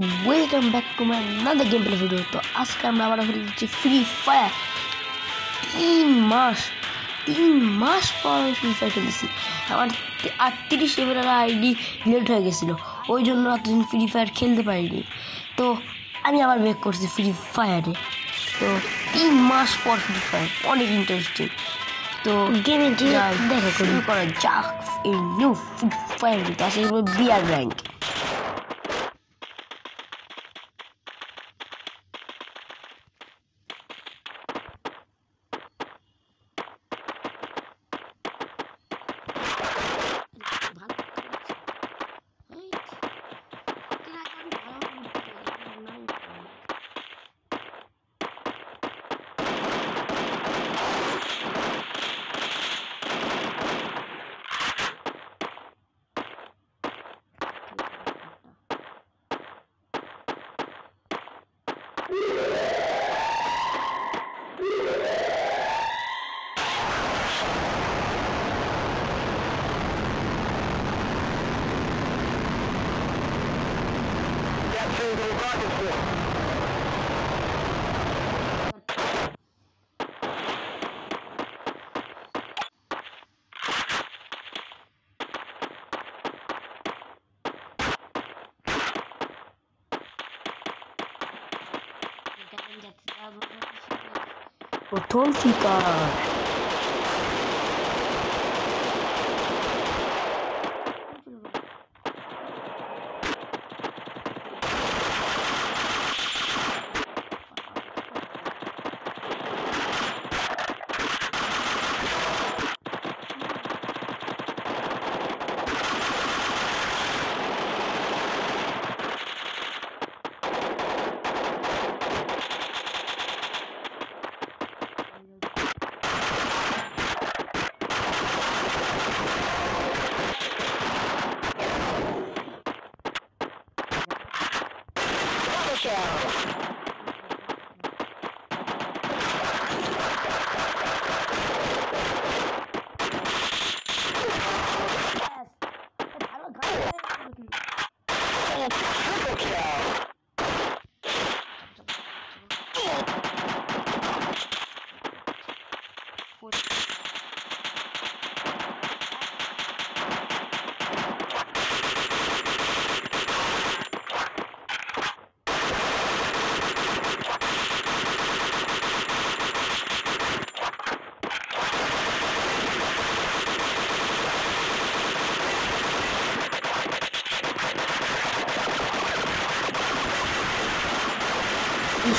Welcome back to my another gameplay video. तो आज का আমরা আবার খেলছি ফ্রি ফায়ার। 3 মাস পর ফ্রি ফায়ার খেলেছি। আমার 38 লেভেলের আইডি ডিলিট হয়ে গেছিল, ওই জন্য এতদিন ফ্রি ফায়ার খেলতে পারিনি। তো আমি আবার ব্যাক করছি ফ্রি ফায়ারে। তো 3 মাস পর ফ্রি ফায়ার, অনেক ইন্টারেস্টিং। তো গেমে যে দেখা শুরু করা যাক এই নিউ ফ্রি ফায়ার। আসলে বিআর র্যাঙ্ক। প্রথম শিকার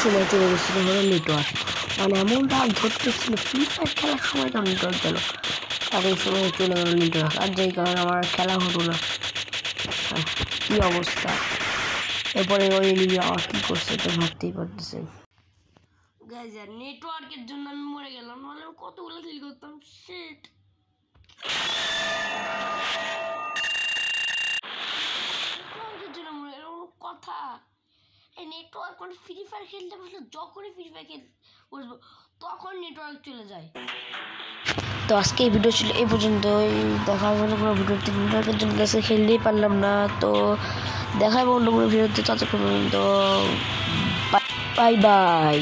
সময় চলে গেছিল হলো নেটওয়ার্ক। মানে এমন রাগ ধরতেছিল ফ্রি ফায়ার খেলার সময় তো নেটওয়ার্ক গেল, আর এই সময় চলে গেল নেটওয়ার্ক, আর যেই কারণে আমার খেলা হলো না। কি অবস্থা! এরপরে ওই এনিমি আবার কি করছে তো ভাবতেই পারতেছেন। গাইস আর নেটওয়ার্কের জন্য আমি মরে গেলাম, নাহলে আমি কতগুলো কিল করতাম। শিট, নেটওয়ার্কের জন্য মরে গেলাম, কথা। নেটওয়ার্ক মানে ফ্রি ফায়ার খেলতে বসলে যখনই ফ্রি ফায়ার খেলতে বসবো তখন নেটওয়ার্ক চলে যায়। তো আজকে এই ভিডিও ছিল এই পর্যন্তই। দেখা হবে কোনো ভিডিওতে। নেটওয়ার্কের জন্য গেছে খেলতেই পারলাম না, তো দেখা হবে অন্য কোনো ভিডিওতে। ততক্ষণ পর্যন্ত বাই বাই।